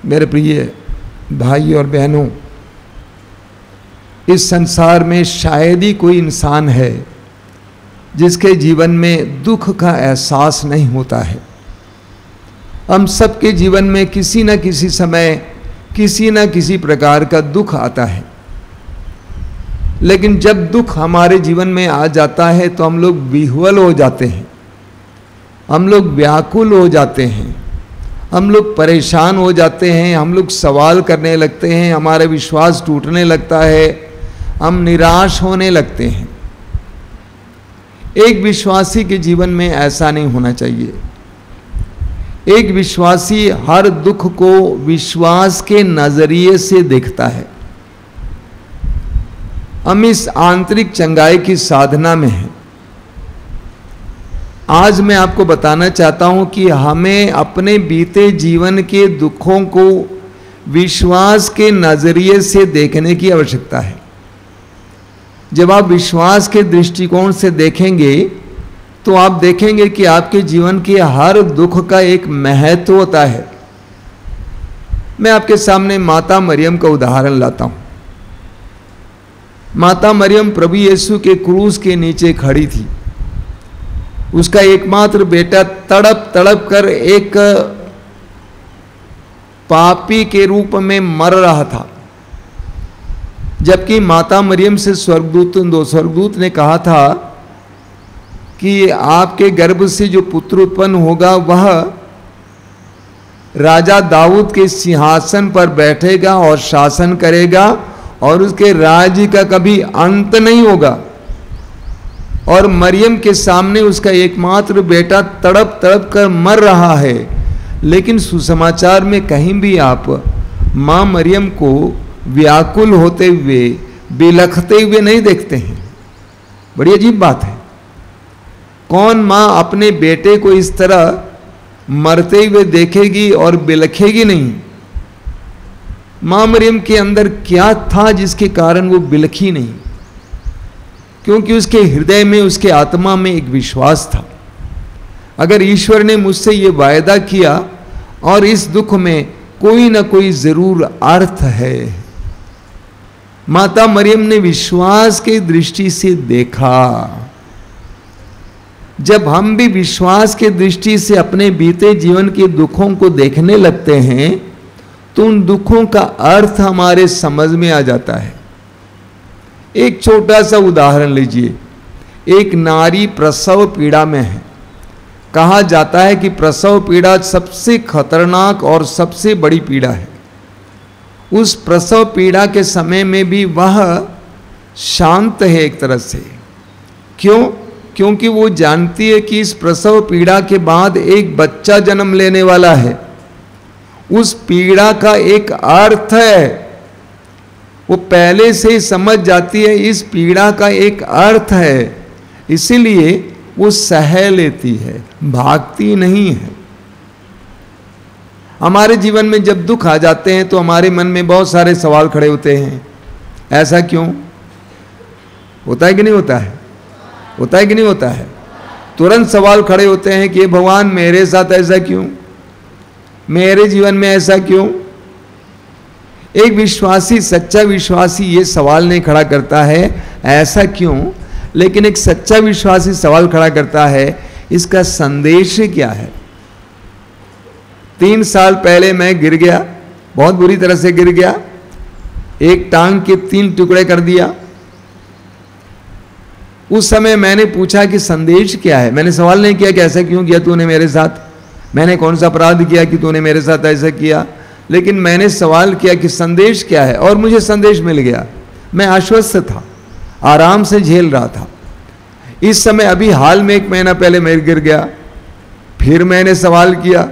मेरे प्रिय भाई और बहनों, इस संसार में शायद ही कोई इंसान है जिसके जीवन में दुख का एहसास नहीं होता है। हम सबके जीवन में किसी न किसी समय किसी न किसी प्रकार का दुख आता है, लेकिन जब दुख हमारे जीवन में आ जाता है तो हम लोग विह्वल हो जाते हैं, हम लोग व्याकुल हो जाते हैं, हम लोग परेशान हो जाते हैं, हम लोग सवाल करने लगते हैं, हमारा विश्वास टूटने लगता है, हम निराश होने लगते हैं। एक विश्वासी के जीवन में ऐसा नहीं होना चाहिए। एक विश्वासी हर दुख को विश्वास के नजरिए से देखता है। हम इस आंतरिक चंगाई की साधना में हैं। आज मैं आपको बताना चाहता हूं कि हमें अपने बीते जीवन के दुखों को विश्वास के नजरिए से देखने की आवश्यकता है। जब आप विश्वास के दृष्टिकोण से देखेंगे तो आप देखेंगे कि आपके जीवन के हर दुख का एक महत्व होता है। मैं आपके सामने माता मरियम का उदाहरण लाता हूं। माता मरियम प्रभु यीशु के क्रूस के नीचे खड़ी थी। उसका एकमात्र बेटा तड़प तड़प कर एक पापी के रूप में मर रहा था, जबकि माता मरियम से स्वर्गदूत ने कहा था कि आपके गर्भ से जो पुत्र उत्पन्न होगा वह राजा दाऊद के सिंहासन पर बैठेगा और शासन करेगा और उसके राज्य का कभी अंत नहीं होगा। और मरियम के सामने उसका एकमात्र बेटा तड़प तड़प कर मर रहा है, लेकिन सुसमाचार में कहीं भी आप मां मरियम को व्याकुल होते हुए, बिलखते हुए नहीं देखते हैं। बड़ी अजीब बात है। कौन मां अपने बेटे को इस तरह मरते हुए देखेगी और बिलखेगी नहीं? मां मरियम के अंदर क्या था जिसके कारण वो बिलखी नहीं? क्योंकि उसके हृदय में, उसके आत्मा में एक विश्वास था। अगर ईश्वर ने मुझसे ये वायदा किया और इस दुख में कोई ना कोई जरूर अर्थ है। माता मरियम ने विश्वास की दृष्टि से देखा। जब हम भी विश्वास की दृष्टि से अपने बीते जीवन के दुखों को देखने लगते हैं तो उन दुखों का अर्थ हमारे समझ में आ जाता है। एक छोटा सा उदाहरण लीजिए। एक नारी प्रसव पीड़ा में है। कहा जाता है कि प्रसव पीड़ा सबसे खतरनाक और सबसे बड़ी पीड़ा है। उस प्रसव पीड़ा के समय में भी वह शांत है एक तरह से। क्यों? क्योंकि वो जानती है कि इस प्रसव पीड़ा के बाद एक बच्चा जन्म लेने वाला है। उस पीड़ा का एक अर्थ है। वो पहले से ही समझ जाती है इस पीड़ा का एक अर्थ है, इसीलिए वो सह लेती है, भागती नहीं है। हमारे जीवन में जब दुख आ जाते हैं तो हमारे मन में बहुत सारे सवाल खड़े होते हैं। ऐसा क्यों? होता है कि नहीं होता है? होता है कि नहीं होता है? तुरंत सवाल खड़े होते हैं कि भगवान मेरे साथ ऐसा क्यों, मेरे जीवन में ऐसा क्यों? एक विश्वासी, सच्चा विश्वासी ये सवाल नहीं खड़ा करता है ऐसा क्यों, लेकिन एक सच्चा विश्वासी सवाल खड़ा करता है इसका संदेश क्या है। 3 साल पहले मैं गिर गया, बहुत बुरी तरह से गिर गया, एक टांग के 3 टुकड़े कर दिया। उस समय मैंने पूछा कि संदेश क्या है। मैंने सवाल नहीं किया कि ऐसा क्यों किया तूने मेरे साथ, मैंने कौन सा अपराध किया कि तूने मेरे साथ ऐसा किया, लेकिन मैंने सवाल किया कि संदेश क्या है, और मुझे संदेश मिल गया। मैं आश्वस्त था, आराम से झेल रहा था। इस समय अभी हाल में 1 महीना पहले मैं गिर गया, फिर मैंने सवाल किया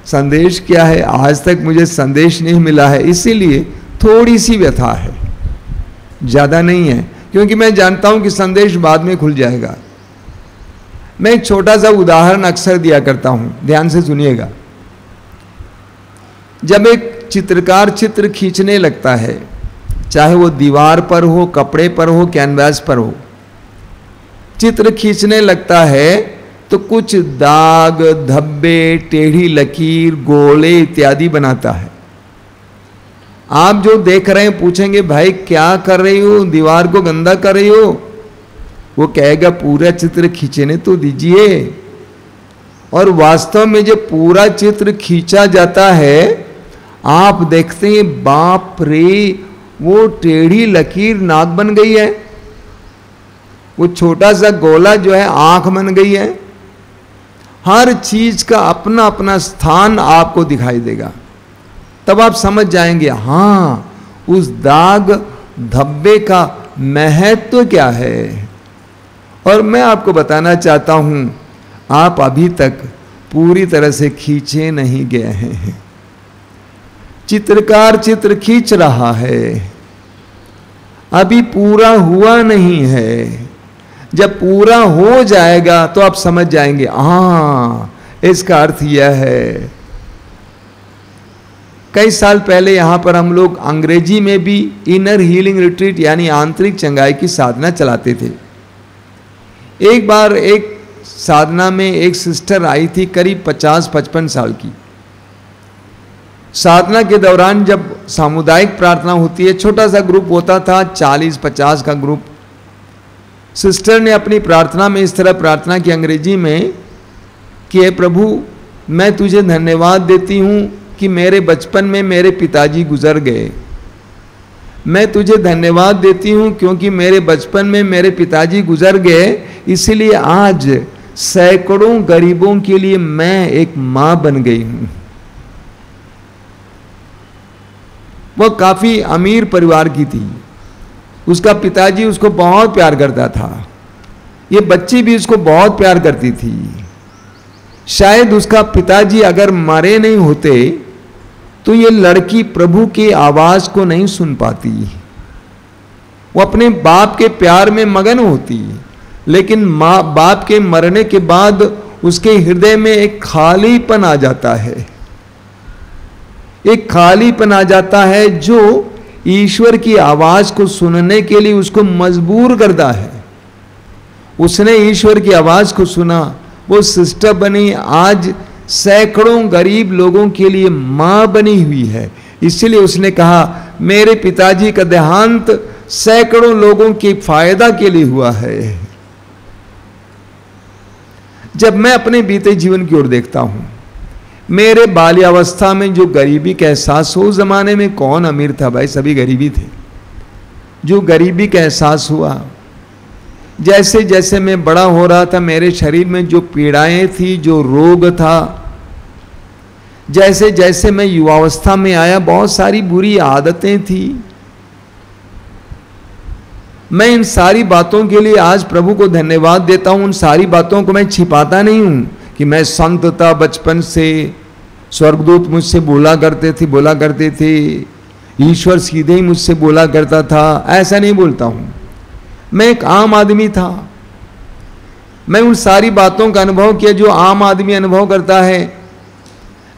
संदेश क्या है, आज तक मुझे संदेश नहीं मिला है। इसीलिए थोड़ी सी व्यथा है, ज़्यादा नहीं है, क्योंकि मैं जानता हूं कि संदेश बाद में खुल जाएगा। मैं एक छोटा सा उदाहरण अक्सर दिया करता हूं, ध्यान से सुनिएगा। जब एक चित्रकार चित्र खींचने लगता है, चाहे वो दीवार पर हो, कपड़े पर हो, कैनवास पर हो, चित्र खींचने लगता है तो कुछ दाग, धब्बे, टेढ़ी लकीर, गोले इत्यादि बनाता है। आप जो देख रहे हैं पूछेंगे भाई क्या कर रही हो, दीवार को गंदा कर रही हो, वो कहेगा पूरा चित्र खींचने तो दीजिए। और वास्तव में जब पूरा चित्र खींचा जाता है आप देखते हैं बाप रे, वो टेढ़ी लकीर नाक बन गई है, वो छोटा सा गोला जो है आंख बन गई है। हर चीज का अपना अपना स्थान आपको दिखाई देगा। तब आप समझ जाएंगे हाँ उस दाग धब्बे का महत्व क्या है। और मैं आपको बताना चाहता हूं आप अभी तक पूरी तरह से खींचे नहीं गए हैं। चित्रकार चित्र खींच रहा है, अभी पूरा हुआ नहीं है। जब पूरा हो जाएगा तो आप समझ जाएंगे हाँ इसका अर्थ यह है। कई साल पहले यहां पर हम लोग अंग्रेजी में भी इनर हीलिंग रिट्रीट यानी आंतरिक चंगाई की साधना चलाते थे। एक बार एक साधना में एक सिस्टर आई थी, करीब 50-55 साल की। साधना के दौरान जब सामुदायिक प्रार्थना होती है, छोटा सा ग्रुप होता था, 40-50 का ग्रुप। सिस्टर ने अपनी प्रार्थना में इस तरह प्रार्थना की अंग्रेजी में कि हे प्रभु मैं तुझे धन्यवाद देती हूं कि मेरे बचपन में मेरे पिताजी गुजर गए। मैं तुझे धन्यवाद देती हूं क्योंकि मेरे बचपन में मेरे पिताजी गुजर गए, इसलिए आज सैकड़ों गरीबों के लिए मैं एक मां बन गई हूं। वह काफी अमीर परिवार की थी, उसका पिताजी उसको बहुत प्यार करता था, ये बच्ची भी उसको बहुत प्यार करती थी। शायद उसका पिताजी अगर मरे नहीं होते तो ये लड़की प्रभु की आवाज को नहीं सुन पाती, वो अपने बाप के प्यार में मगन होती। लेकिन मां बाप के मरने के बाद उसके हृदय में एक खालीपन आ जाता है, एक खालीपन आ जाता है जो ईश्वर की आवाज को सुनने के लिए उसको मजबूर करता है। उसने ईश्वर की आवाज को सुना, वो सिस्टर बनी, आज सैकड़ों गरीब लोगों के लिए मां बनी हुई है। इसलिए उसने कहा मेरे पिताजी का देहांत सैकड़ों लोगों के फायदा के लिए हुआ है। जब मैं अपने बीते जीवन की ओर देखता हूं, मेरे बाल्यावस्था में जो गरीबी का एहसास हो, उस जमाने में कौन अमीर था भाई, सभी गरीबी थे। जो गरीबी का एहसास हुआ, जैसे जैसे मैं बड़ा हो रहा था मेरे शरीर में जो पीड़ाएं थी, जो रोग था, जैसे जैसे मैं युवावस्था में आया बहुत सारी बुरी आदतें थी। मैं इन सारी बातों के लिए आज प्रभु को धन्यवाद देता हूं। उन सारी बातों को मैं छिपाता नहीं हूं कि मैं संत था बचपन से, स्वर्गदूत मुझसे बोला करते थे, ईश्वर सीधे ही मुझसे बोला करता था, ऐसा नहीं बोलता हूं। मैं एक आम आदमी था, मैं उन सारी बातों का अनुभव किया जो आम आदमी अनुभव करता है।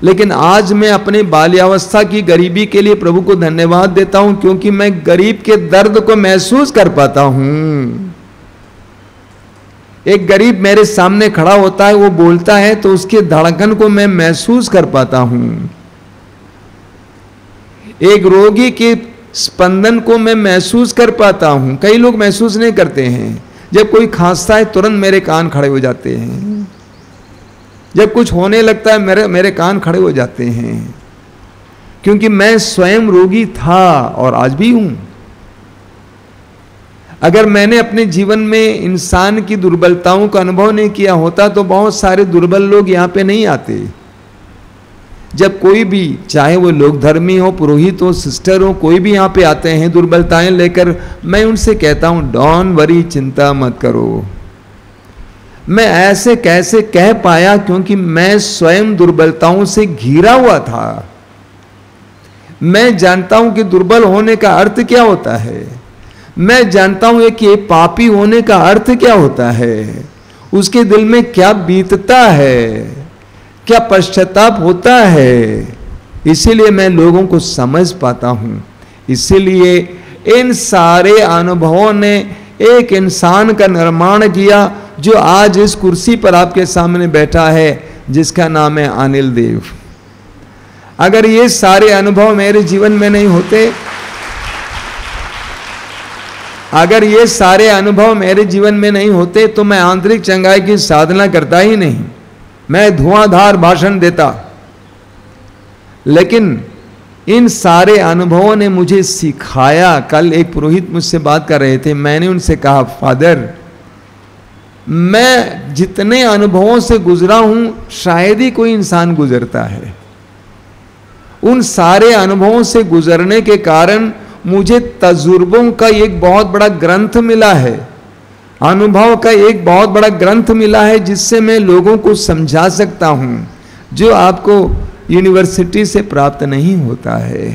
लेकिन आज मैं अपने बाल्यावस्था की गरीबी के लिए प्रभु को धन्यवाद देता हूं क्योंकि मैं गरीब के दर्द को महसूस कर पाता हूं। एक गरीब मेरे सामने खड़ा होता है, वो बोलता है तो उसके धड़कन को मैं महसूस कर पाता हूं। एक रोगी के स्पंदन को मैं महसूस कर पाता हूं। कई लोग महसूस नहीं करते हैं। जब कोई खांसता है तुरंत मेरे कान खड़े हो जाते हैं, जब कुछ होने लगता है मेरे कान खड़े हो जाते हैं, क्योंकि मैं स्वयं रोगी था और आज भी हूं। अगर मैंने अपने जीवन में इंसान की दुर्बलताओं का अनुभव नहीं किया होता तो बहुत सारे दुर्बल लोग यहां पे नहीं आते। जब कोई भी, चाहे वो लोग धर्मी हो, पुरोहित हो, सिस्टर हो, कोई भी यहां पे आते हैं दुर्बलताएं लेकर, मैं उनसे कहता हूं डोंट वरी, चिंता मत करो। मैं ऐसे कैसे कह पाया क्योंकि मैं स्वयं दुर्बलताओं से घिरा हुआ था। मैं जानता हूं कि दुर्बल होने का अर्थ क्या होता है, मैं जानता हूं कि पापी होने का अर्थ क्या होता है, उसके दिल में क्या बीतता है, क्या पश्चाताप होता है। इसीलिए मैं लोगों को समझ पाता हूं। इसीलिए इन सारे अनुभवों ने एक इंसान का निर्माण किया जो आज इस कुर्सी पर आपके सामने बैठा है, जिसका नाम है अनिल देव। अगर ये सारे अनुभव मेरे जीवन में नहीं होते, अगर ये सारे अनुभव मेरे जीवन में नहीं होते तो मैं आंतरिक चंगाई की साधना करता ही नहीं, मैं धुआंधार भाषण देता। लेकिन इन सारे अनुभवों ने मुझे सिखाया। कल एक पुरोहित मुझसे बात कर रहे थे, मैंने उनसे कहा, फादर मैं जितने अनुभवों से गुजरा हूं शायद ही कोई इंसान गुजरता है। उन सारे अनुभवों से गुजरने के कारण मुझे तजुर्बों का एक बहुत बड़ा ग्रंथ मिला है, अनुभव का एक बहुत बड़ा ग्रंथ मिला है, जिससे मैं लोगों को समझा सकता हूं, जो आपको यूनिवर्सिटी से प्राप्त नहीं होता है,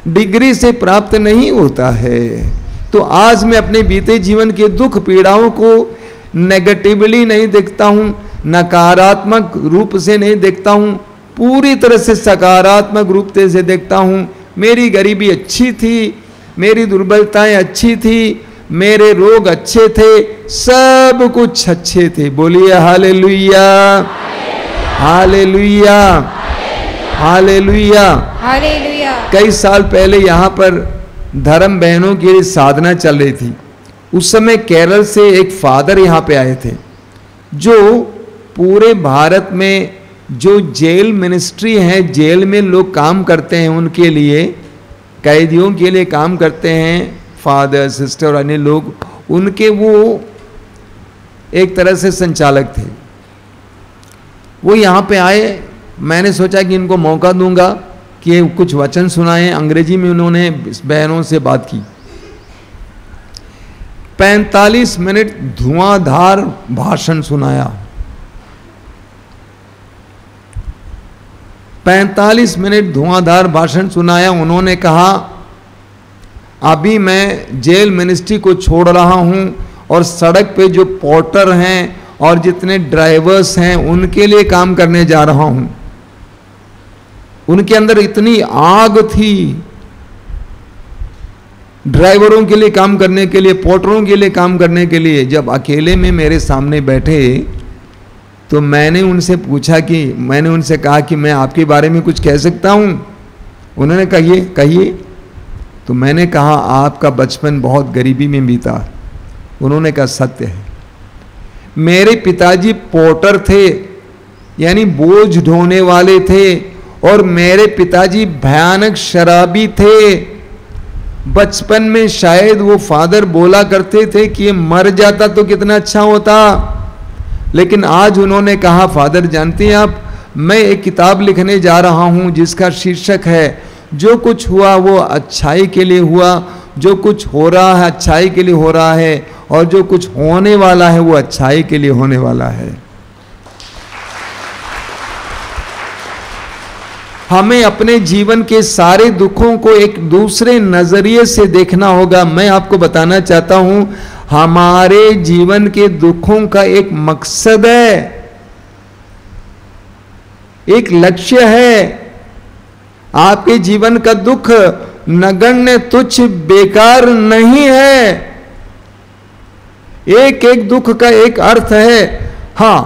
डिग्री से प्राप्त नहीं होता है। तो आज मैं अपने बीते जीवन के दुख पीड़ाओं को नेगेटिवली नहीं देखता हूं, नकारात्मक रूप से नहीं देखता हूं, पूरी तरह से सकारात्मक रूप से देखता हूं। मेरी गरीबी अच्छी थी, मेरी दुर्बलताएं अच्छी थी, मेरे रोग अच्छे थे, सब कुछ अच्छे थे। बोलिए हालेलुया, हालेलुया, हालेलुया, हालेलुया। कई साल पहले यहाँ पर धर्म बहनों की साधना चल रही थी। उस समय केरल से एक फादर यहाँ पे आए थे, जो पूरे भारत में जो जेल मिनिस्ट्री है, जेल में लोग काम करते हैं, उनके लिए, कैदियों के लिए काम करते हैं, फादर सिस्टर और अन्य लोग, उनके वो एक तरह से संचालक थे। वो यहाँ पे आए, मैंने सोचा कि इनको मौका दूंगा कि कुछ वचन सुनाएं। अंग्रेजी में उन्होंने बहनों से बात की। 45 मिनट धुआंधार भाषण सुनाया। 45 मिनट धुआंधार भाषण सुनाया। उन्होंने कहा, अभी मैं जेल मिनिस्ट्री को छोड़ रहा हूं और सड़क पे जो पोर्टर हैं और जितने ड्राइवर्स हैं उनके लिए काम करने जा रहा हूं। उनके अंदर इतनी आग थी, ड्राइवरों के लिए काम करने के लिए, पोर्टरों के लिए काम करने के लिए। जब अकेले में मेरे सामने बैठे तो मैंने उनसे पूछा कि, मैंने उनसे कहा कि मैं आपके बारे में कुछ कह सकता हूं? उन्होंने कहिए कहिए। तो मैंने कहा, आपका बचपन बहुत गरीबी में बीता। उन्होंने कहा, सत्य है। मेरे पिताजी पोर्टर थे, यानी बोझ ढोने वाले थे, और मेरे पिताजी भयानक शराबी थे। बचपन में शायद वो फादर बोला करते थे कि ये मर जाता तो कितना अच्छा होता। लेकिन आज उन्होंने कहा, फादर जानते हैं आप, मैं एक किताब लिखने जा रहा हूं जिसका शीर्षक है, जो कुछ हुआ वो अच्छाई के लिए हुआ, जो कुछ हो रहा है अच्छाई के लिए हो रहा है, और जो कुछ होने वाला है वो अच्छाई के लिए होने वाला है। हमें अपने जीवन के सारे दुखों को एक दूसरे नजरिए से देखना होगा। मैं आपको बताना चाहता हूं, हमारे जीवन के दुखों का एक मकसद है, एक लक्ष्य है। आपके जीवन का दुख नगण्य, तुच्छ, बेकार नहीं है। एक एक दुख का एक अर्थ है। हां,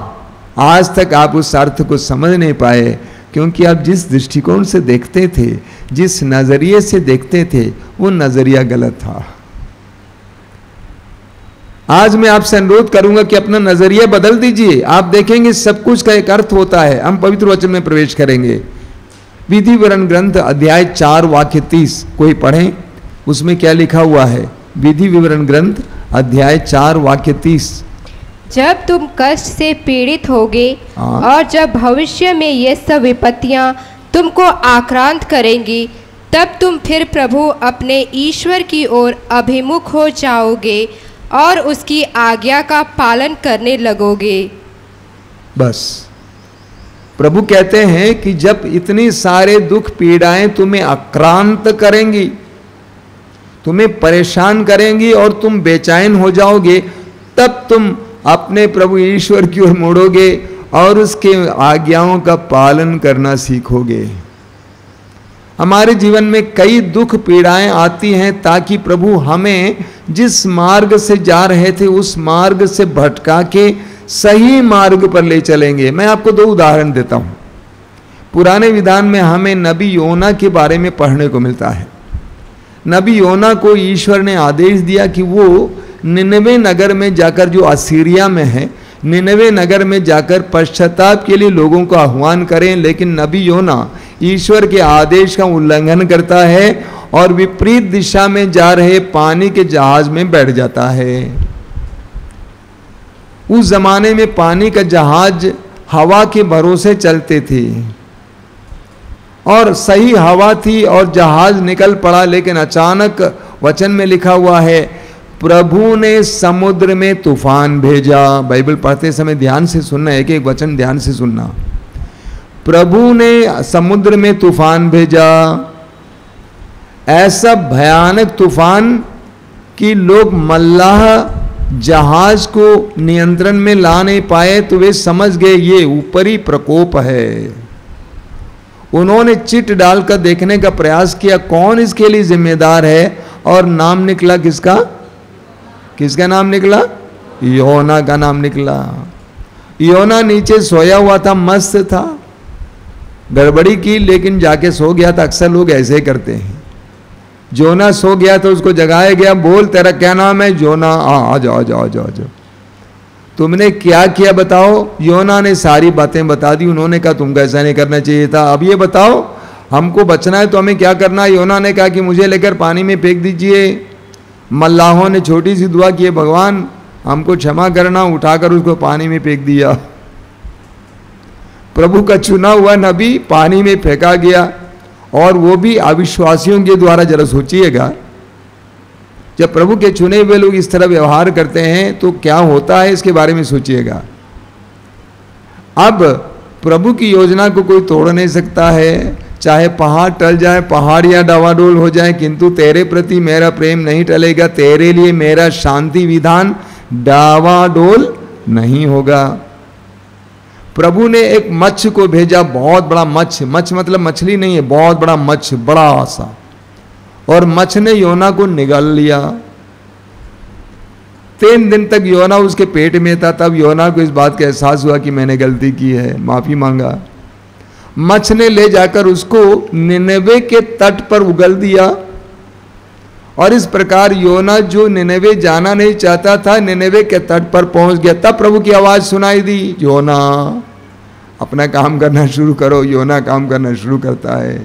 आज तक आप उस अर्थ को समझ नहीं पाए, क्योंकि आप जिस दृष्टिकोण से देखते थे, जिस नजरिए से देखते थे, वो नजरिया गलत था। आज मैं आपसे अनुरोध करूंगा कि अपना नजरिया बदल दीजिए। आप देखेंगे सब कुछ का एक अर्थ होता है। हम पवित्र वचन में प्रवेश करेंगे। विधि विवरण ग्रंथ अध्याय 4 वाक्य 30 कोई पढ़ें, उसमें क्या लिखा हुआ है? विधि विवरण ग्रंथ अध्याय 4 वाक्य 30। जब तुम कष्ट से पीड़ित होगे और जब भविष्य में ये सब विपत्तियां तुमको आक्रांत करेंगी, तब तुम फिर प्रभु अपने ईश्वर की ओर अभिमुख हो जाओगे और उसकी आज्ञा का पालन करने लगोगे। बस प्रभु कहते हैं कि जब इतनी सारे दुख पीड़ाएं तुम्हें आक्रांत करेंगी, तुम्हें परेशान करेंगी और तुम बेचैन हो जाओगे, तब तुम अपने प्रभु ईश्वर की ओर मुड़ोगे और उसके आज्ञाओं का पालन करना सीखोगे। हमारे जीवन में कई दुख पीड़ाएं आती हैं ताकि प्रभु हमें जिस मार्ग से जा रहे थे उस मार्ग से भटका के सही मार्ग पर ले चलेंगे। मैं आपको 2 उदाहरण देता हूं। पुराने विधान में हमें नबी योना के बारे में पढ़ने को मिलता है। नबी योना को ईश्वर ने आदेश दिया कि वो निनवे नगर में जाकर, जो असीरिया में है, निनवे नगर में जाकर पश्चाताप के लिए लोगों को आह्वान करें। लेकिन नबी योना ईश्वर के आदेश का उल्लंघन करता है और विपरीत दिशा में जा रहे पानी के जहाज में बैठ जाता है। उस जमाने में पानी का जहाज हवा के भरोसे चलते थे और सही हवा थी और जहाज निकल पड़ा। लेकिन अचानक वचन में लिखा हुआ है, प्रभु ने समुद्र में तूफान भेजा। बाइबल पढ़ते समय ध्यान से सुनना, एक एक वचन ध्यान से सुनना। प्रभु ने समुद्र में तूफान भेजा, ऐसा भयानक तूफान कि लोग मल्लाह जहाज को नियंत्रण में ला नहीं पाए। तो वे समझ गए ये ऊपरी प्रकोप है। उन्होंने चिट डालकर देखने का प्रयास किया कौन इसके लिए जिम्मेदार है, और नाम निकला किसका? किसका नाम निकला? योना का नाम निकला। योना नीचे सोया हुआ था, मस्त था, गड़बड़ी की लेकिन जाके सो गया था। अक्सर लोग ऐसे ही करते हैं। जोना सो गया तो उसको जगाया गया, बोल तेरा क्या नाम है? जोना। आ जाओ, आ जाओ, आ जाओ, आ जाओ। तुमने क्या किया बताओ? योना ने सारी बातें बता दी। उन्होंने कहा तुमको ऐसा नहीं करना चाहिए था, अब ये बताओ हमको बचना है तो हमें क्या करना है? योना ने कहा कि मुझे लेकर पानी में फेंक दीजिए। मल्लाहों ने छोटी सी दुआ की, भगवान हमको क्षमा करना, उठाकर उसको पानी में फेंक दिया। प्रभु का चुना हुआ नबी पानी में फेंका गया, और वो भी अविश्वासियों के द्वारा। जरा सोचिएगा, जब प्रभु के चुने हुए लोग इस तरह व्यवहार करते हैं तो क्या होता है, इसके बारे में सोचिएगा। अब प्रभु की योजना को कोई तोड़ नहीं सकता है, चाहे पहाड़ टल जाए, पहाड़ियां डावाडोल हो जाए, किंतु तेरे प्रति मेरा प्रेम नहीं टलेगा। तेरे लिए मेरा शांति विधान डावाडोल नहीं होगा। प्रभु ने एक मच्छ को भेजा, बहुत बड़ा मच्छ। मच्छ मतलब मछली नहीं है, बहुत बड़ा मच्छ, बड़ा सा। और मच्छ ने योना को निगल लिया। 3 दिन तक योना उसके पेट में था। तब योना को इस बात का एहसास हुआ कि मैंने गलती की है, माफी मांगा। मच्छ ने ले जाकर उसको निनवे के तट पर उगल दिया, और इस प्रकार योना जो निनवे जाना नहीं चाहता था, निनवे के तट पर पहुंच गया। तब प्रभु की आवाज सुनाई दी, योना अपना काम करना शुरू करो। योना काम करना शुरू करता है।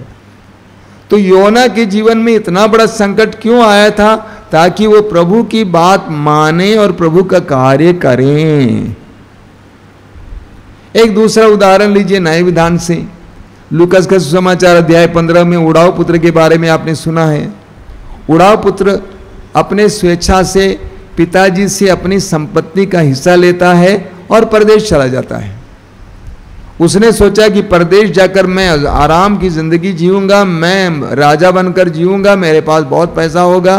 तो योना के जीवन में इतना बड़ा संकट क्यों आया था? ताकि वो प्रभु की बात माने और प्रभु का कार्य करें। एक दूसरा उदाहरण लीजिए नए विधान से। लूकास का सुसमाचार अध्याय 15 में उड़ाऊ पुत्र के बारे में आपने सुना है। उड़ाऊ पुत्र अपने स्वेच्छा से पिताजी से अपनी संपत्ति का हिस्सा लेता है और परदेश चला जाता है। उसने सोचा कि परदेश जाकर मैं आराम की जिंदगी जीऊंगा, मैं राजा बनकर जीऊंगा, मेरे पास बहुत पैसा होगा।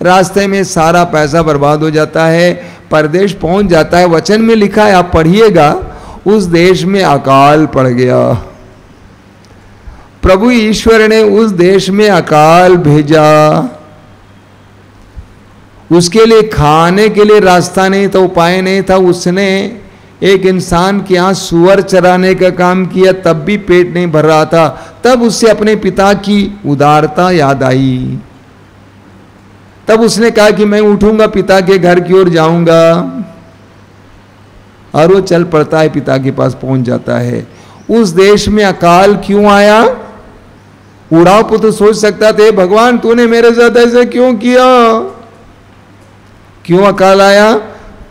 रास्ते में सारा पैसा बर्बाद हो जाता है, परदेश पहुंच जाता है। वचन में लिखा है, आप पढ़िएगा, उस देश में अकाल पड़ गया। प्रभु ईश्वर ने उस देश में अकाल भेजा। उसके लिए खाने के लिए रास्ता नहीं था, उपाय नहीं था। उसने एक इंसान के यहाँ सुअर चराने का काम किया, तब भी पेट नहीं भर रहा था। तब उससे अपने पिता की उदारता याद आई। तब उसने कहा कि मैं उठूंगा, पिता के घर की ओर जाऊंगा, और वो चल पड़ता है, पिता के पास पहुंच जाता है। उस देश में अकाल क्यों आया? उड़ाऊ पुत्र सोच सकता था, भगवान तूने मेरे साथ ऐसा क्यों किया? क्यों अकाल आया?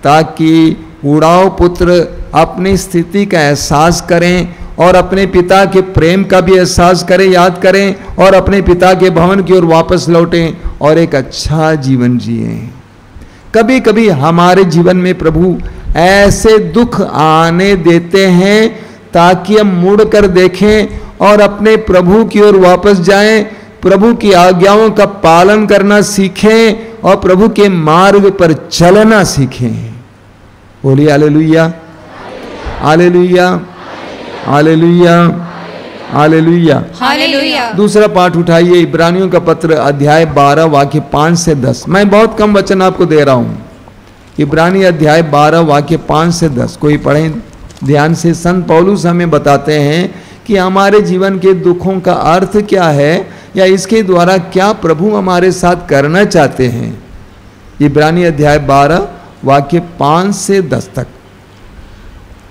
ताकि उड़ाऊ पुत्र अपनी स्थिति का एहसास करें और अपने पिता के प्रेम का भी एहसास करें, याद करें, और अपने पिता के भवन की ओर वापस लौटें और एक अच्छा जीवन जिएं। कभी कभी हमारे जीवन में प्रभु ऐसे दुख आने देते हैं ताकि हम मुड़ कर देखें और अपने प्रभु की ओर वापस जाएं, प्रभु की आज्ञाओं का पालन करना सीखें और प्रभु के मार्ग पर चलना सीखें। बोलिए hallelujah, hallelujah, hallelujah, hallelujah, hallelujah. दूसरा पाठ उठाइए, इब्रानियों का पत्र अध्याय 12 वाक्य 5 से 10। मैं बहुत कम वचन आपको दे रहा हूं। इब्रानी अध्याय 12 वाक्य 5 से 10 कोई पढ़ें ध्यान से। संत पौलुस हमें बताते हैं कि कि हमारे जीवन के दुखों का अर्थ क्या है, या इसके द्वारा क्या प्रभु हमारे साथ करना चाहते हैं। इब्रानी अध्याय 12 वाक्य 5 से 10 तक।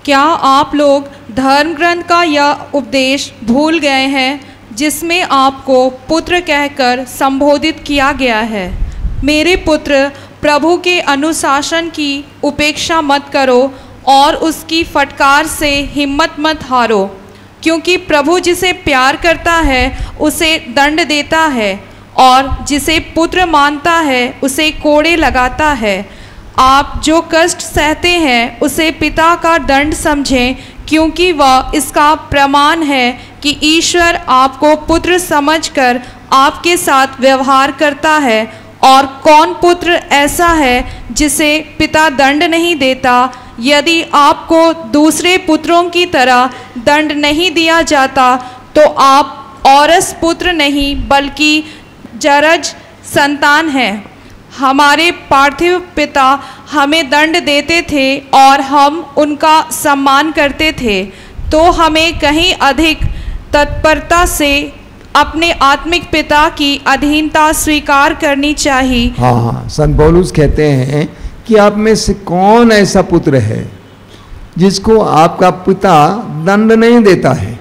क्या आप लोग धर्म ग्रंथ का यह उपदेश भूल गए हैं जिसमें आपको पुत्र कहकर संबोधित किया गया है। मेरे पुत्र, प्रभु के अनुशासन की उपेक्षा मत करो और उसकी फटकार से हिम्मत मत हारो, क्योंकि प्रभु जिसे प्यार करता है उसे दंड देता है और जिसे पुत्र मानता है उसे कोड़े लगाता है। आप जो कष्ट सहते हैं उसे पिता का दंड समझें, क्योंकि वह इसका प्रमाण है कि ईश्वर आपको पुत्र समझकर आपके साथ व्यवहार करता है। और कौन पुत्र ऐसा है जिसे पिता दंड नहीं देता? यदि आपको दूसरे पुत्रों की तरह दंड नहीं दिया जाता तो आप औरस पुत्र नहीं बल्कि जरज संतान हैं। हमारे पार्थिव पिता हमें दंड देते थे और हम उनका सम्मान करते थे, तो हमें कहीं अधिक तत्परता से अपने आत्मिक पिता की अधीनता स्वीकार करनी चाहिए। हाँ, संत पौलुस कहते हैं कि आप में से कौन ऐसा पुत्र है जिसको आपका पिता दंड नहीं देता है।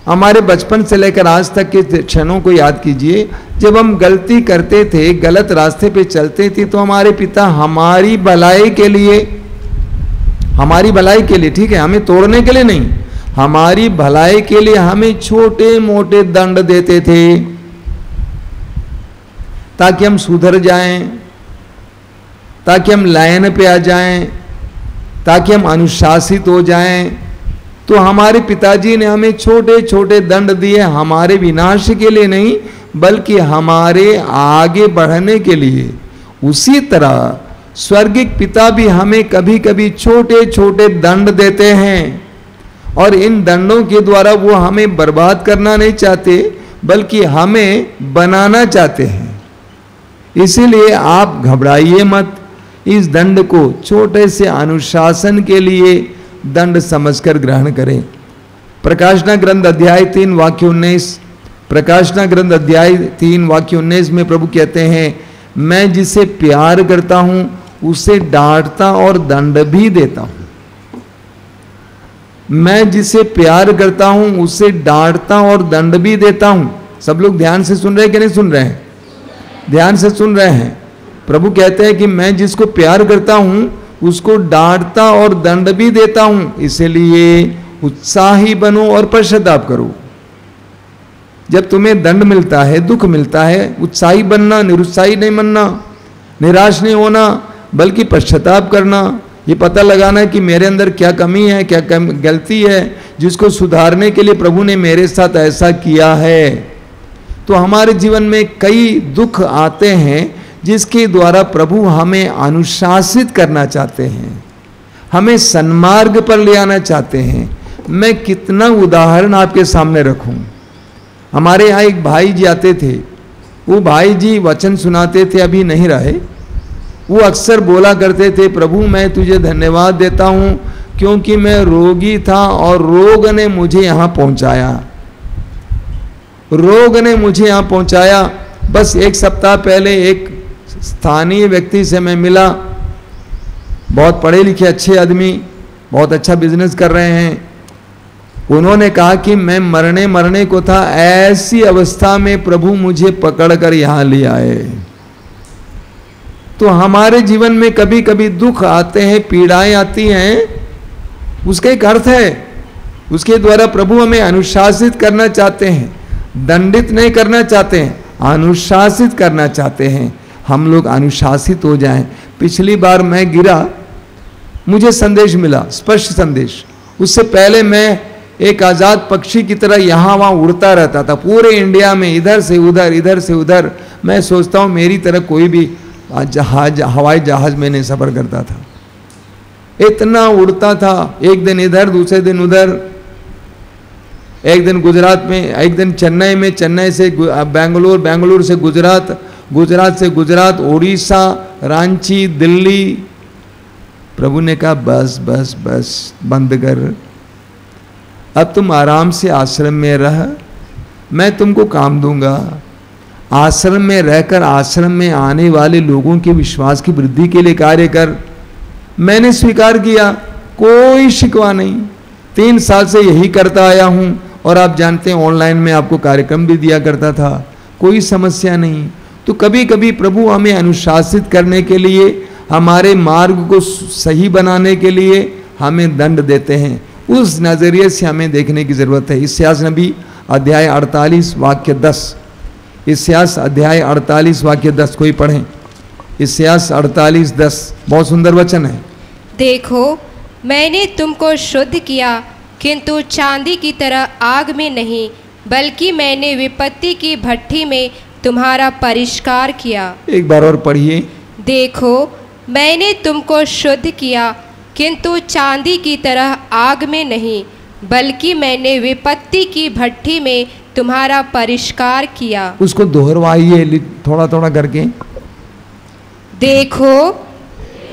हमारे बचपन से लेकर आज तक के क्षणों को याद कीजिए। जब हम गलती करते थे, गलत रास्ते पे चलते थे, तो हमारे पिता हमारी भलाई के लिए, ठीक है, हमें तोड़ने के लिए नहीं, हमारी भलाई के लिए हमें छोटे मोटे दंड देते थे ताकि हम सुधर जाएं, ताकि हम लाइन पे आ जाएं, ताकि हम अनुशासित हो जाएं। तो हमारे पिताजी ने हमें छोटे छोटे दंड दिए, हमारे विनाश के लिए नहीं बल्कि हमारे आगे बढ़ने के लिए। उसी तरह स्वर्गिक पिता भी हमें कभी कभी छोटे छोटे दंड देते हैं, और इन दंडों के द्वारा वो हमें बर्बाद करना नहीं चाहते बल्कि हमें बनाना चाहते हैं। इसीलिए आप घबराइए मत, इस दंड को छोटे से अनुशासन के लिए दंड समझकर ग्रहण करें। प्रकाशना ग्रंथ अध्याय 3 वाक्य 19, प्रकाशना ग्रंथ अध्याय 3 वाक्य 19 में प्रभु कहते हैं, मैं जिसे प्यार करता हूं उसे डांटता और दंड भी देता हूं। मैं जिसे प्यार करता हूं उसे डांटता और दंड भी देता हूं। सब लोग ध्यान से सुन रहे हैं कि नहीं सुन रहे हैं? ध्यान से सुन रहे हैं। प्रभु कहते हैं कि मैं जिसको प्यार करता हूं उसको डांटता और दंड भी देता हूं। इसलिए उत्साही बनो और पश्चाताप करो। जब तुम्हें दंड मिलता है, दुख मिलता है, उत्साही बनना, निरुत्साही नहीं बनना, निराश नहीं होना, बल्कि पश्चाताप करना, ये पता लगाना कि मेरे अंदर क्या कमी है, क्या गलती है, जिसको सुधारने के लिए प्रभु ने मेरे साथ ऐसा किया है। तो हमारे जीवन में कई दुख आते हैं जिसके द्वारा प्रभु हमें अनुशासित करना चाहते हैं, हमें सन्मार्ग पर ले आना चाहते हैं। मैं कितना उदाहरण आपके सामने रखूं। हमारे यहाँ एक भाई जी आते थे, वो भाई जी वचन सुनाते थे, अभी नहीं रहे। वो अक्सर बोला करते थे, प्रभु मैं तुझे धन्यवाद देता हूँ क्योंकि मैं रोगी था और रोग ने मुझे यहाँ पहुँचाया, रोग ने मुझे यहाँ पहुँचाया। बस एक सप्ताह पहले एक स्थानीय व्यक्ति से मैं मिला, बहुत पढ़े लिखे अच्छे आदमी, बहुत अच्छा बिजनेस कर रहे हैं। उन्होंने कहा कि मैं मरने को था, ऐसी अवस्था में प्रभु मुझे पकड़कर यहाँ ले आए। तो हमारे जीवन में कभी कभी दुख आते हैं, पीड़ाएं आती हैं, उसका एक अर्थ है। उसके द्वारा प्रभु हमें अनुशासित करना चाहते हैं, दंडित नहीं करना चाहते हैं, अनुशासित करना चाहते हैं। हम लोग अनुशासित हो जाएं। पिछली बार मैं गिरा, मुझे संदेश मिला, स्पष्ट संदेश। उससे पहले मैं एक आज़ाद पक्षी की तरह यहाँ वहाँ उड़ता रहता था पूरे इंडिया में, इधर से उधर, इधर से उधर। मैं सोचता हूँ मेरी तरह कोई भी हवाई जहाज में नहीं सफ़र करता था, इतना उड़ता था। एक दिन इधर, दूसरे दिन उधर, एक दिन गुजरात में, एक दिन चेन्नई में, चेन्नई से बेंगलोर, बेंगलोर से गुजरात, गुजरात से गुजरात, उड़ीसा, रांची, दिल्ली। प्रभु ने कहा बस बस बस, बंद कर। अब तुम आराम से आश्रम में रह, मैं तुमको काम दूंगा। आश्रम में रहकर आश्रम में आने वाले लोगों के विश्वास की वृद्धि के लिए कार्य कर। मैंने स्वीकार किया, कोई शिकवा नहीं, 3 साल से यही करता आया हूं। और आप जानते हैं ऑनलाइन में आपको कार्यक्रम भी दिया करता था, कोई समस्या नहीं। तो कभी कभी प्रभु हमें अनुशासित करने के लिए, हमारे मार्ग को सही बनाने के लिए हमें दंड देते हैं। उस नजरिए से हमें देखने की जरूरत है। इस्यास नबी अध्याय 48 वाक्य 10, इस्यास अध्याय 48 वाक्य 10 कोई पढ़ें। इस्यास 48:10 बहुत सुंदर वचन है। देखो मैंने तुमको शुद्ध किया, किंतु चांदी की तरह आग में नहीं, बल्कि मैंने विपत्ति की भट्ठी में तुम्हारा परिष्कार किया। एक बार और पढ़िए। देखो मैंने तुमको शुद्ध किया, किंतु चांदी की तरह आग में नहीं, बल्कि मैंने विपत्ति की भट्ठी में तुम्हारा परिष्कार किया। उसको दोहराइए थोड़ा थोड़ा करके। देखो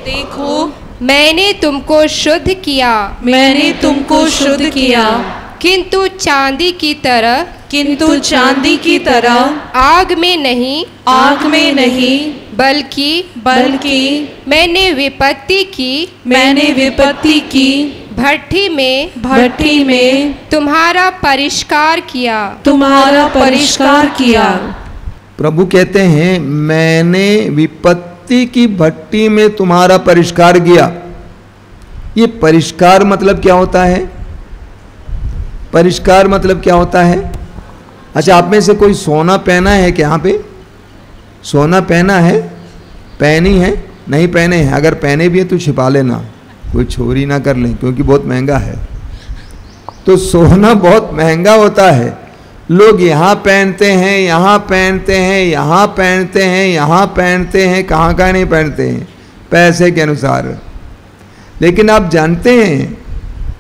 देखो मैंने तुमको शुद्ध किया, मैंने तुमको शुद्ध किया, किंतु चांदी की तरह, किंतु चांदी की तरह आग में नहीं, आग में नहीं, बल्कि मैंने विपत्ति की भट्ठी में तुम्हारा परिष्कार किया। प्रभु कहते हैं मैंने विपत्ति की भट्टी में तुम्हारा परिष्कार किया। ये परिष्कार मतलब क्या होता है? परिष्कार मतलब क्या होता है? अच्छा, आप में से कोई सोना पहना है क्या? यहाँ पे सोना पहना है, पहनी है, नहीं पहने हैं? अगर पहने भी है तो छिपा लेना, कोई चोरी ना कर लें, क्योंकि बहुत महंगा है। तो सोना बहुत महंगा होता है। लोग यहाँ पहनते हैं, यहाँ पहनते हैं, यहाँ पहनते हैं, यहाँ पहनते हैं, कहाँ कहाँ नहीं पहनते हैं, पैसे के अनुसार। लेकिन आप जानते हैं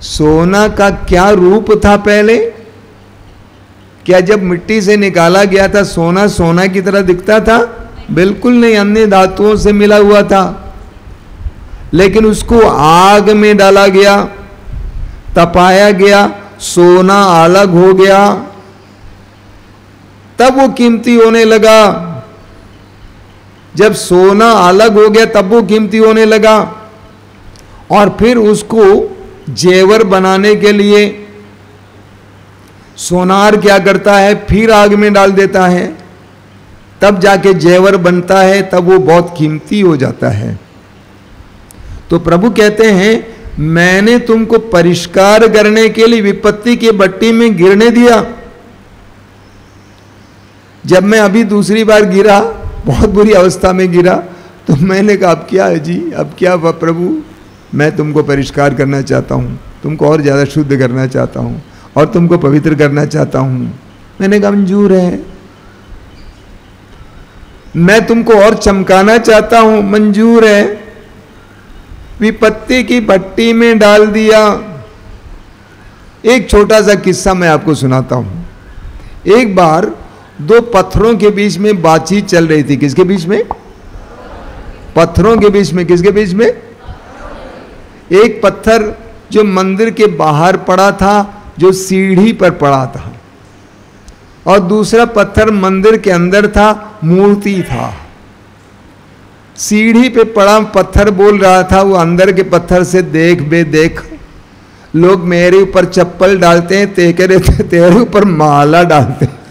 सोना का क्या रूप था पहले? क्या जब मिट्टी से निकाला गया था सोना सोना की तरह दिखता था? बिल्कुल नहीं, अन्य धातुओं से मिला हुआ था। लेकिन उसको आग में डाला गया, तपाया गया, सोना अलग हो गया, तब वो कीमती होने लगा। जब सोना अलग हो गया तब वो कीमती होने लगा। और फिर उसको जेवर बनाने के लिए सोनार क्या करता है? फिर आग में डाल देता है, तब जाके जेवर बनता है, तब वो बहुत कीमती हो जाता है। तो प्रभु कहते हैं मैंने तुमको परिष्कार करने के लिए विपत्ति की भट्टी में गिरने दिया। जब मैं अभी दूसरी बार गिरा, बहुत बुरी अवस्था में गिरा, तो मैंने कहा अब क्या है जी, अब क्या प्रभु, मैं तुमको परिष्कार करना चाहता हूँ, तुमको और ज़्यादा शुद्ध करना चाहता हूँ और तुमको पवित्र करना चाहता हूँ। मैंने कहा मंजूर है। मैं तुमको और चमकाना चाहता हूँ, मंजूर है। विपत्ति की भट्टी में डाल दिया। एक छोटा सा किस्सा मैं आपको सुनाता हूँ। एक बार 2 पत्थरों के बीच में बातचीत चल रही थी। किसके बीच में? पत्थरों के बीच में। किसके बीच में? एक पत्थर जो मंदिर के बाहर पड़ा था, जो सीढ़ी पर पड़ा था, और दूसरा पत्थर मंदिर के अंदर था, मूर्ति था। सीढ़ी पे पड़ा पत्थर बोल रहा था वो अंदर के पत्थर से, देख बे देख, लोग मेरे ऊपर चप्पल डालते हैं, तेरे ऊपर माला डालते हैं।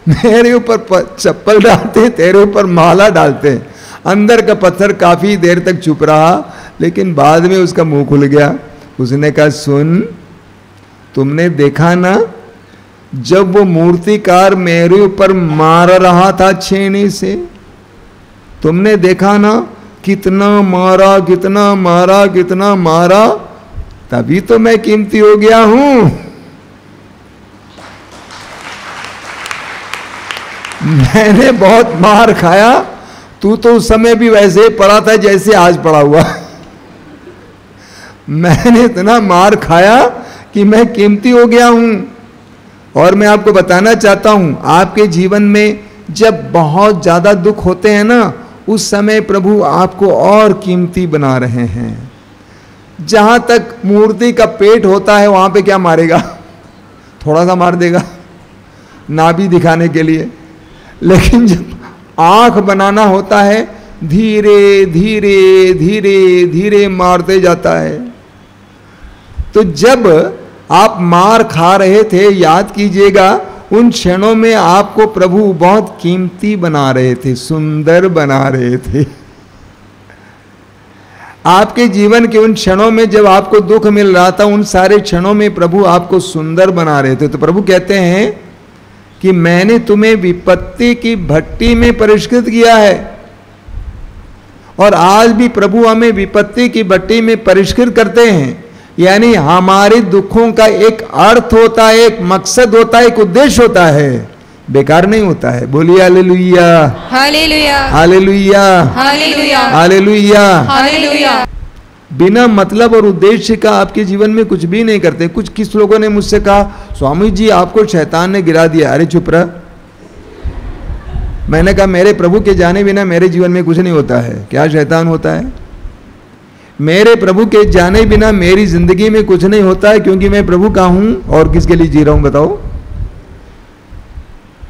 मेरे ऊपर चप्पल डालते हैं, तेरे ऊपर माला डालते हैं। अंदर का पत्थर काफी देर तक चुप रहा, लेकिन बाद में उसका मुंह खुल गया। उसने कहा सुन, तुमने देखा ना जब वो मूर्तिकार मेरे ऊपर मार रहा था छेनी से, तुमने देखा ना कितना मारा, कितना मारा, कितना मारा, तभी तो मैं कीमती हो गया हूं। मैंने बहुत मार खाया, तू तो उस समय भी वैसे पड़ा था जैसे आज पड़ा हुआ। मैंने इतना मार खाया कि मैं कीमती हो गया हूं। और मैं आपको बताना चाहता हूं, आपके जीवन में जब बहुत ज्यादा दुख होते हैं ना, उस समय प्रभु आपको और कीमती बना रहे हैं। जहां तक मूर्ति का पेट होता है वहां पे क्या मारेगा? थोड़ा सा मार देगा नाभि दिखाने के लिए। लेकिन जब आंख बनाना होता है धीरे धीरे धीरे धीरे मारते जाता है। तो जब आप मार खा रहे थे, याद कीजिएगा, उन क्षणों में आपको प्रभु बहुत कीमती बना रहे थे, सुंदर बना रहे थे। आपके जीवन के उन क्षणों में जब आपको दुख मिल रहा था, उन सारे क्षणों में प्रभु आपको सुंदर बना रहे थे। तो प्रभु कहते हैं कि मैंने तुम्हें विपत्ति की भट्टी में परिष्कृत किया है। और आज भी प्रभु हमें विपत्ति की भट्टी में परिष्कृत करते हैं। यानी हमारे दुखों का एक अर्थ होता है, एक मकसद होता है, एक उद्देश्य होता है, बेकार नहीं होता है। बोलिए hallelujah, hallelujah, hallelujah, hallelujah, hallelujah, hallelujah. बिना मतलब और उद्देश्य का आपके जीवन में कुछ भी नहीं करते। किस लोगों ने मुझसे कहा, स्वामी जी आपको शैतान ने गिरा दिया। अरे चुप रह। मैंने कहा मेरे प्रभु के जाने बिना मेरे जीवन में कुछ नहीं होता है। क्या शैतान होता है? मेरे प्रभु के जाने बिना मेरी जिंदगी में कुछ नहीं होता है, क्योंकि मैं प्रभु का हूं और किसके लिए जी रहा हूं बताओ।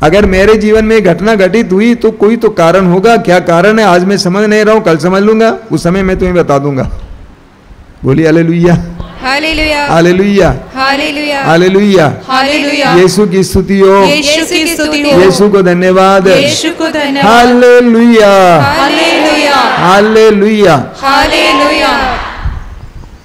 अगर मेरे जीवन में घटना घटित हुई तो कोई तो कारण होगा। क्या कारण है आज मैं समझ नहीं रहा हूं, कल समझ लूंगा, उस समय मैं तुम्हें बता दूंगा। बोलिए hallelujah, hallelujah, hallelujah, hallelujah, hallelujah, hallelujah. Yeshu की स्तुति हो, यीशु की स्तुति हो, यीशु को धन्यवाद, यीशु को धन्यवाद। Hallelujah, hallelujah, hallelujah. Hallelujah.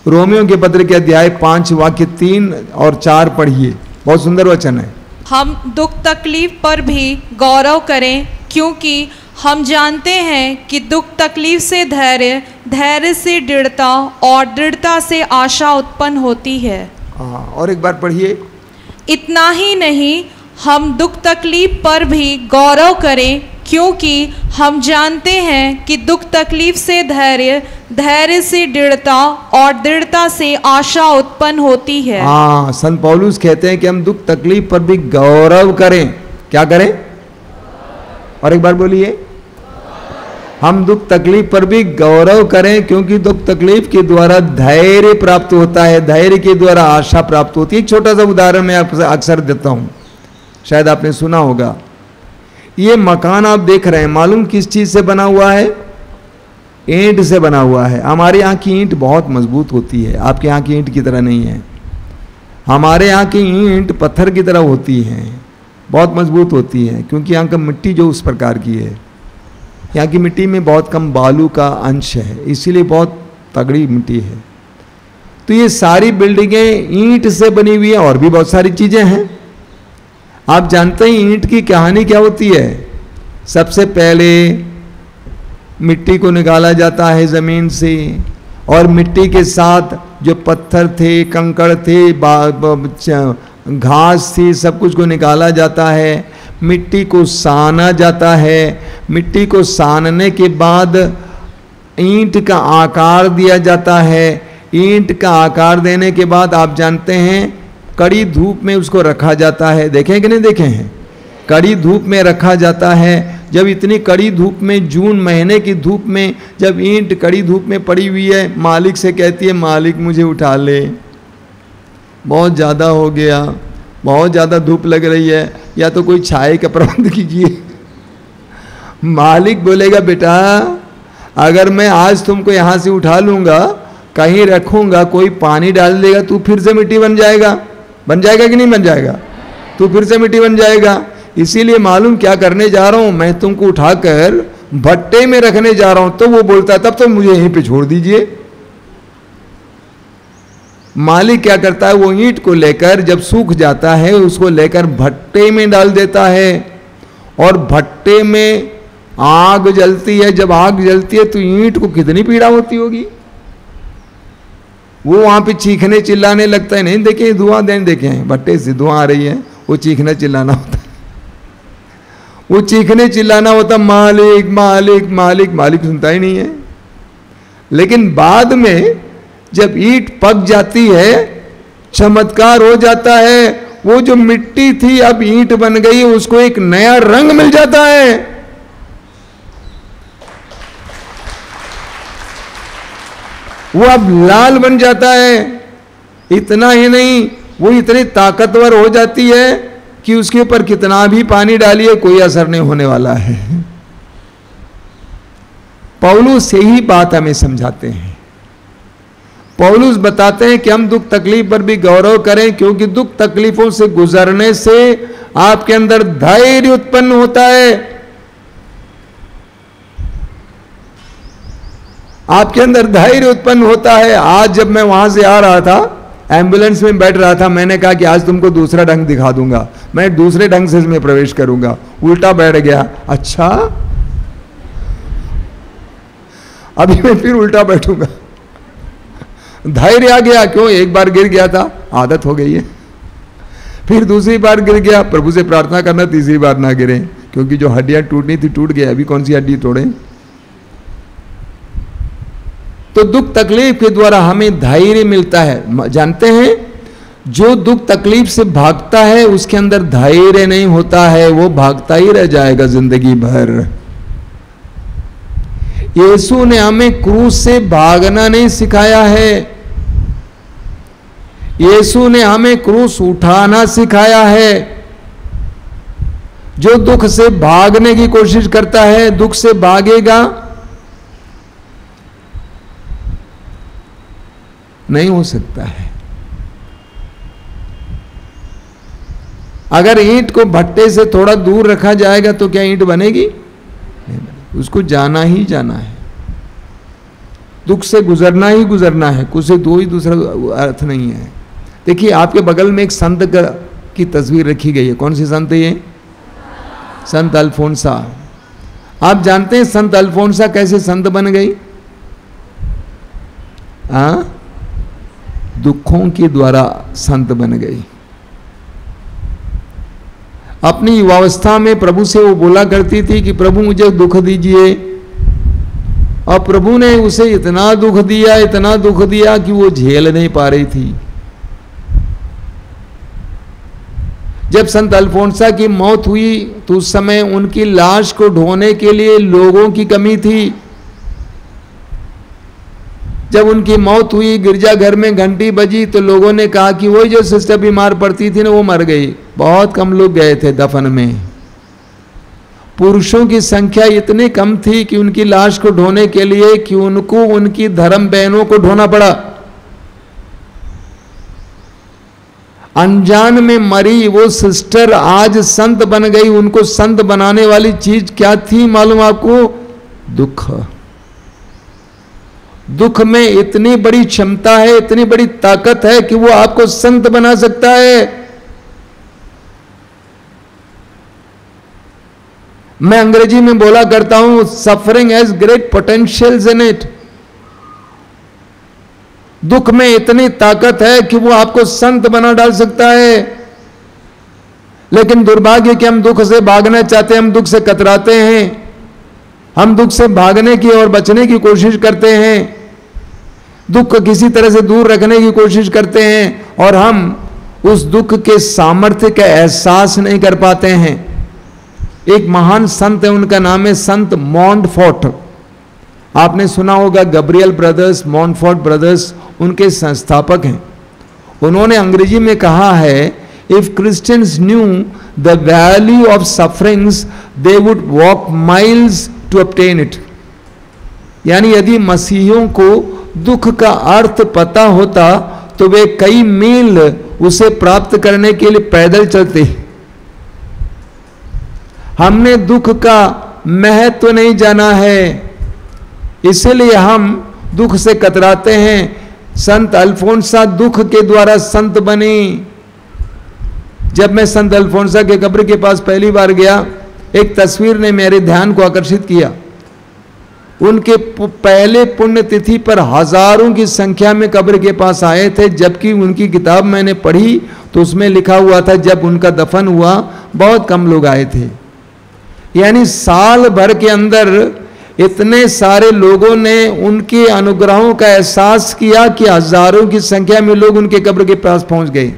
Romeo के पत्र के अध्याय 5 वाक्य 3 और 4 पढ़िए, बहुत सुंदर वचन है। हम दुख तकलीफ पर भी गौरव करें, क्योंकि हम जानते हैं कि दुख तकलीफ से धैर्य, धैर्य से दृढ़ता और दृढ़ता से आशा उत्पन्न होती है। और एक बार पढ़िए। इतना ही नहीं, हम दुख तकलीफ पर भी गौरव करें, क्योंकि हम जानते हैं कि दुख तकलीफ से धैर्य, धैर्य से दृढ़ता और दृढ़ता से आशा उत्पन्न होती है। हाँ, संत पौलुस कहते हैं कि हम दुख तकलीफ पर भी गौरव करें। क्या करें? और एक बार बोलिए। हम दुख तकलीफ पर भी गौरव करें, क्योंकि दुख तकलीफ के द्वारा धैर्य प्राप्त होता है, धैर्य के द्वारा आशा प्राप्त होती है। एक छोटा सा उदाहरण मैं आपसे अक्सर देता हूं, शायद आपने सुना होगा। ये मकान आप देख रहे हैं, मालूम किस चीज से बना हुआ है? ईंट से बना हुआ है। हमारे यहाँ की ईंट बहुत मजबूत होती है, आपके यहाँ की ईंट की तरह नहीं है। हमारे यहाँ की ईंट पत्थर की तरह होती है, बहुत मजबूत होती है, क्योंकि यहाँ का मिट्टी जो उस प्रकार की है। यहाँ की मिट्टी में बहुत कम बालू का अंश है, इसीलिए बहुत तगड़ी मिट्टी है। तो ये सारी बिल्डिंगें ईंट से बनी हुई है, और भी बहुत सारी चीजें हैं। आप जानते हैं ईंट की कहानी क्या होती है? सबसे पहले मिट्टी को निकाला जाता है जमीन से, और मिट्टी के साथ जो पत्थर थे, कंकड़ थे, घास थी, सब कुछ को निकाला जाता है। मिट्टी को साना जाता है। मिट्टी को सानने के बाद ईंट का आकार दिया जाता है। ईंट का आकार देने के बाद आप जानते हैं कड़ी धूप में उसको रखा जाता है। देखें कि नहीं देखे हैं? कड़ी धूप में रखा जाता है। जब इतनी कड़ी धूप में, जून महीने की धूप में, जब ईंट कड़ी धूप में पड़ी हुई है, मालिक से कहती है मालिक मुझे उठा ले, बहुत ज़्यादा हो गया, बहुत ज़्यादा धूप लग रही है, या तो कोई छाए का प्रबंध कीजिए। मालिक बोलेगा बेटा अगर मैं आज तुमको यहाँ से उठा लूँगा, कहीं रखूँगा, कोई पानी डाल देगा, तू फिर से मिट्टी बन जाएगा। बन जाएगा कि नहीं बन जाएगा? तू फिर से मिट्टी बन जाएगा। इसीलिए मालूम क्या करने जा रहा हूँ, मैं तुमको उठाकर भट्टे में रखने जा रहा हूँ। तो वो बोलता है तब तो मुझे यहीं पे छोड़ दीजिए। मालिक क्या करता है, वो ईंट को लेकर जब सूख जाता है उसको लेकर भट्टे में डाल देता है, और भट्टे में आग जलती है। जब आग जलती है तो ईंट को कितनी पीड़ा होती होगी। वो वहां पे चीखने चिल्लाने लगता है। नहीं देखे धुआं देने देखे हैं, भट्टे से धुआं आ रही है, वो चीखना चिल्लाना होता है। वो चीखने चिल्लाना होता मालिक मालिक मालिक। मालिक सुनता ही नहीं है। लेकिन बाद में जब ईंट पक जाती है, चमत्कार हो जाता है। वो जो मिट्टी थी अब ईंट बन गई, उसको एक नया रंग मिल जाता है। वो अब लाल बन जाता है। इतना ही नहीं, वो इतनी ताकतवर हो जाती है कि उसके ऊपर कितना भी पानी डालिए कोई असर नहीं होने वाला है। पौलुस यही बात हमें समझाते हैं। पौलुस बताते हैं कि हम दुख तकलीफ पर भी गौरव करें, क्योंकि दुख तकलीफों से गुजरने से आपके अंदर धैर्य उत्पन्न होता है। आपके अंदर धैर्य उत्पन्न होता है। आज जब मैं वहां से आ रहा था, एम्बुलेंस में बैठ रहा था, मैंने कहा कि आज तुमको दूसरा ढंग दिखा दूंगा, मैं दूसरे ढंग से इसमें प्रवेश करूंगा। उल्टा बैठ गया। अच्छा, अभी मैं फिर उल्टा बैठूंगा। धैर्य आ गया। क्यों? एक बार गिर गया था, आदत हो गई है। फिर दूसरी बार गिर गया, प्रभु से प्रार्थना करना तीसरी बार ना गिरे, क्योंकि जो हड्डियां टूटनी थी टूट गया, अभी कौन सी हड्डी तोड़े। तो दुख तकलीफ के द्वारा हमें धैर्य मिलता है। जानते हैं, जो दुख तकलीफ से भागता है उसके अंदर धैर्य नहीं होता है, वो भागता ही रह जाएगा जिंदगी भर। यीशु ने हमें क्रूस से भागना नहीं सिखाया है, यीशु ने हमें क्रूस उठाना सिखाया है। जो दुख से भागने की कोशिश करता है, दुख से भागेगा नहीं हो सकता है। अगर ईंट को भट्टे से थोड़ा दूर रखा जाएगा तो क्या ईंट बनेगी? नहीं बनेगी। उसको जाना ही जाना है, दुख से गुजरना ही गुजरना है, कुछ से दो ही दूसरा अर्थ नहीं है। देखिए, आपके बगल में एक संत की तस्वीर रखी गई है। कौन सी संत है ये? संत अल्फोंसा। आप जानते हैं संत अल्फोंसा कैसे संत बन गई? दुखों के द्वारा संत बन गई। अपनी युवावस्था में प्रभु से वो बोला करती थी कि प्रभु मुझे दुख दीजिए, और प्रभु ने उसे इतना दुख दिया कि वो झेल नहीं पा रही थी। जब संत अल्फोंसा की मौत हुई तो उस समय उनकी लाश को ढोने के लिए लोगों की कमी थी। जब उनकी मौत हुई, गिरजाघर में घंटी बजी तो लोगों ने कहा कि वही जो सिस्टर बीमार पड़ती थी ना, वो मर गई। बहुत कम लोग गए थे दफन में। पुरुषों की संख्या इतनी कम थी कि उनकी लाश को ढोने के लिए कि उनको उनकी धर्म बहनों को ढोना पड़ा। अनजान में मरी वो सिस्टर आज संत बन गई। उनको संत बनाने वाली चीज क्या थी मालूम आपको? दुख। दुख में इतनी बड़ी क्षमता है, इतनी बड़ी ताकत है कि वो आपको संत बना सकता है। मैं अंग्रेजी में बोला करता हूं, suffering has great potentials in it. दुख में इतनी ताकत है कि वो आपको संत बना डाल सकता है। लेकिन दुर्भाग्य कि हम दुख से भागना चाहते हैं, हम दुख से कतराते हैं, हम दुख से भागने की और बचने की कोशिश करते हैं, दुख को किसी तरह से दूर रखने की कोशिश करते हैं, और हम उस दुख के सामर्थ्य का एहसास नहीं कर पाते हैं। एक महान संत है, उनका नाम है संत मॉन्टफोर्ट। आपने सुना होगा, गब्रियल ब्रदर्स, मॉन्टफोर्ट ब्रदर्स उनके संस्थापक हैं। उन्होंने अंग्रेजी में कहा है, if Christians knew the value of sufferings they would walk miles to obtain it. यानी यदि मसीहियों को दुख का अर्थ पता होता तो वे कई मील उसे प्राप्त करने के लिए पैदल चलते। हमने दुख का महत्व नहीं जाना है, इसलिए हम दुख से कतराते हैं। संत अल्फोंसा दुख के द्वारा संत बनी। जब मैं संत अल्फोंसा के कब्र के पास पहली बार गया, एक तस्वीर ने मेरे ध्यान को आकर्षित किया। उनके पहले पुण्यतिथि पर हजारों की संख्या में कब्र के पास आए थे, जबकि उनकी किताब मैंने पढ़ी तो उसमें लिखा हुआ था जब उनका दफन हुआ बहुत कम लोग आए थे। यानी साल भर के अंदर इतने सारे लोगों ने उनके अनुग्रहों का एहसास किया कि हजारों की संख्या में लोग उनके कब्र के पास पहुंच गए।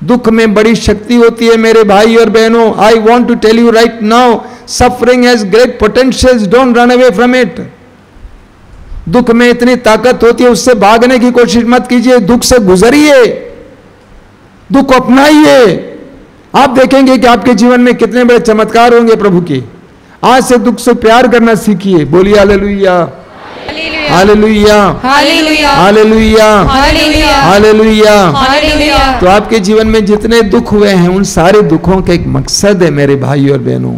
दुख में बड़ी शक्ति होती है मेरे भाई और बहनों। I want to tell you right now, suffering has great potentials, don't run away from it. दुख में इतनी ताकत होती है, उससे भागने की कोशिश मत कीजिए, दुख से गुजरिए, दुख अपनाइए। आप देखेंगे कि आपके जीवन में कितने बड़े चमत्कार होंगे प्रभु के। आज से दुख से प्यार करना सीखिए। बोलिए hallelujah, hallelujah, hallelujah, hallelujah, hallelujah, hallelujah. तो आपके जीवन में जितने दुख हुए हैं, उन सारे दुखों का एक मकसद है मेरे भाई और बहनों।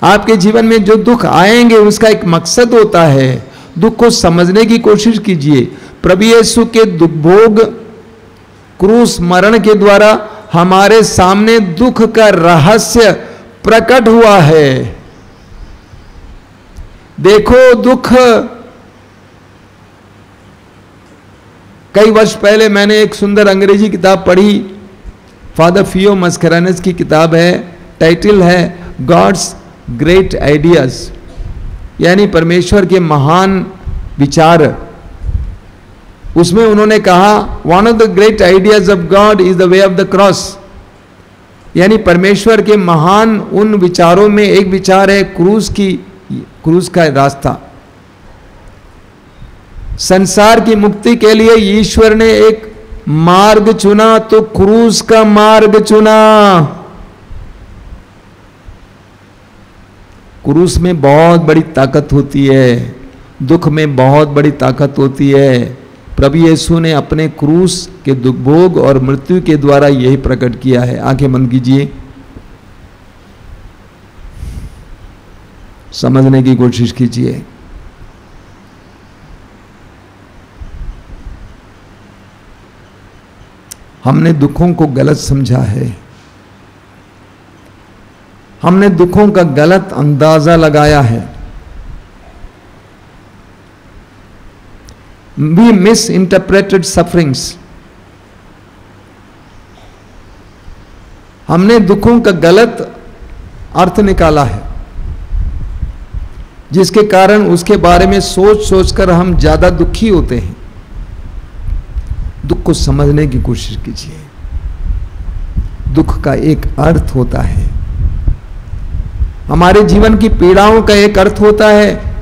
आपके जीवन में जो दुख आएंगे उसका एक मकसद होता है। दुख को समझने की कोशिश कीजिए। प्रभु यीशु के दुख भोग, क्रूस मरण के द्वारा हमारे सामने दुख का रहस्य प्रकट हुआ है। देखो, दुख, कई वर्ष पहले मैंने एक सुंदर अंग्रेजी किताब पढ़ी, फादर फियो मस्करानस की किताब है, टाइटल है गॉड्स ग्रेट आइडियाज, यानी परमेश्वर के महान विचार। उसमें उन्होंने कहा one of the great ideas of God is the way of the cross, यानी परमेश्वर के महान उन विचारों में एक विचार है क्रूस का रास्ता। संसार की मुक्ति के लिए ईश्वर ने एक मार्ग चुना, तो क्रूस का मार्ग चुना। क्रूस में बहुत बड़ी ताकत होती है, दुख में बहुत बड़ी ताकत होती है। प्रभु यीशु ने अपने क्रूस के दुख भोग और मृत्यु के द्वारा यही प्रकट किया है। आंखें बंद कीजिए, समझने की कोशिश कीजिए। हमने दुखों को गलत समझा है, हमने दुखों का गलत अंदाजा लगाया है। We misinterpreted sufferings। हमने दुखों का गलत अर्थ निकाला है, जिसके कारण उसके बारे में सोच सोचकर हम ज्यादा दुखी होते हैं। दुख को समझने की कोशिश कीजिए। दुख का एक अर्थ होता है, हमारे जीवन की पीड़ाओं का एक अर्थ होता है।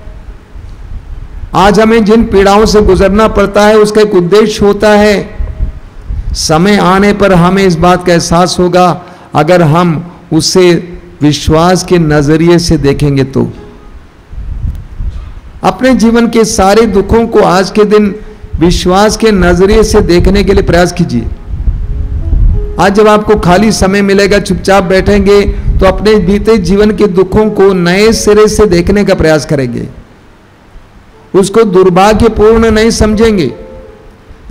आज हमें जिन पीड़ाओं से गुजरना पड़ता है उसका एक उद्देश्य होता है। समय आने पर हमें इस बात का एहसास होगा, अगर हम उसे विश्वास के नजरिए से देखेंगे तो। अपने जीवन के सारे दुखों को आज के दिन विश्वास के नजरिए से देखने के लिए प्रयास कीजिए। आज जब आपको खाली समय मिलेगा, चुपचाप बैठेंगे, तो अपने बीते जीवन के दुखों को नए सिरे से देखने का प्रयास करेंगे। उसको दुर्भाग्यपूर्ण नहीं समझेंगे।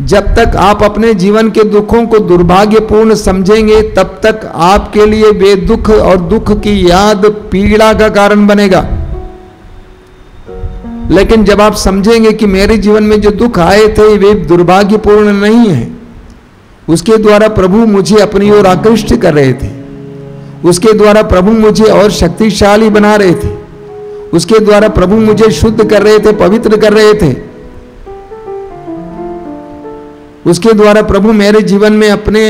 जब तक आप अपने जीवन के दुखों को दुर्भाग्यपूर्ण समझेंगे, तब तक आपके लिए वे दुख और दुख की याद पीड़ा का कारण बनेगा। लेकिन जब आप समझेंगे कि मेरे जीवन में जो दुख आए थे वे दुर्भाग्यपूर्ण नहीं है, उसके द्वारा प्रभु मुझे अपनी ओर आकृष्ट कर रहे थे, उसके द्वारा प्रभु मुझे और शक्तिशाली बना रहे थे, उसके द्वारा प्रभु मुझे शुद्ध कर रहे थे, पवित्र कर रहे थे, उसके द्वारा प्रभु मेरे जीवन में अपने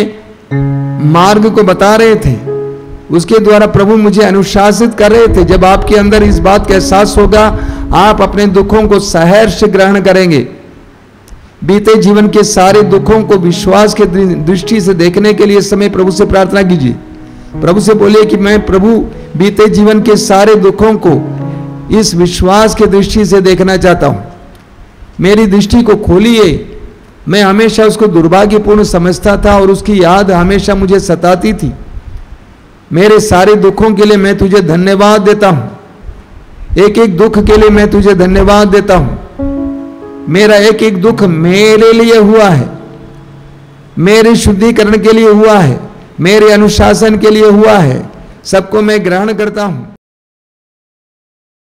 मार्ग को बता रहे थे, उसके द्वारा प्रभु मुझे अनुशासित कर रहे थे। जब आपके अंदर इस बात का एहसास होगा, आप अपने दुखों को सहर्ष ग्रहण करेंगे। बीते जीवन के सारे दुखों को विश्वास के दृष्टि से देखने के लिए समय प्रभु से प्रार्थना कीजिए। प्रभु से बोलिए कि मैं प्रभु बीते जीवन के सारे दुखों को इस विश्वास के दृष्टि से देखना चाहता हूं। मेरी दृष्टि को खोलिए। मैं हमेशा उसको दुर्भाग्यपूर्ण समझता था और उसकी याद हमेशा मुझे सताती थी। मेरे सारे दुखों के लिए मैं तुझे धन्यवाद देता हूं। एक एक दुख के लिए मैं तुझे धन्यवाद देता हूं। मेरा एक एक दुख मेरे लिए हुआ है, मेरे शुद्धिकरण के लिए हुआ है, मेरे अनुशासन के लिए हुआ है। सबको मैं ग्रहण करता हूं।